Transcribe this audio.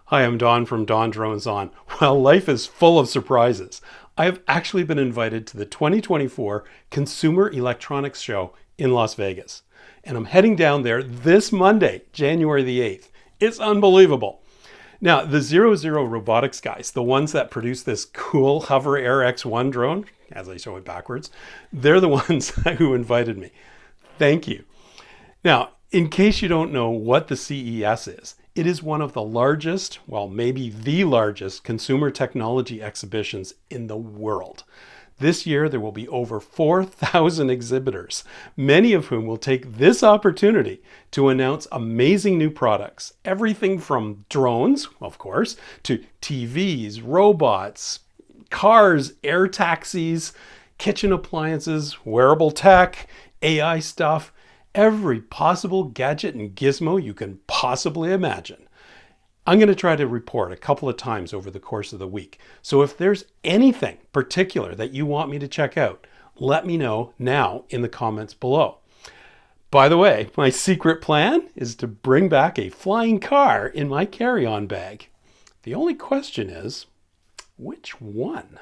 Hi, I'm Don from DonDronesOn. Well, life is full of surprises. I have actually been invited to the 2024 Consumer Electronics Show in Las Vegas. And I'm heading down there this Monday, January the 8th. It's unbelievable. Now, the Zero Zero Robotics guys, the ones that produce this cool Hover Air X1 drone, as I show it backwards, they're the ones who invited me. Thank you. Now, in case you don't know what the CES is, it is one of the largest, well, maybe the largest consumer technology exhibitions in the world. This year, there will be over 4,000 exhibitors, many of whom will take this opportunity to announce amazing new products. Everything from drones, of course, to TVs, robots, cars, air taxis, kitchen appliances, wearable tech, AI stuff. Every possible gadget and gizmo you can possibly imagine. I'm going to try to report a couple of times over the course of the week. So if there's anything particular that you want me to check out, let me know now in the comments below. By the way, my secret plan is to bring back a flying car in my carry-on bag. The only question is, which one?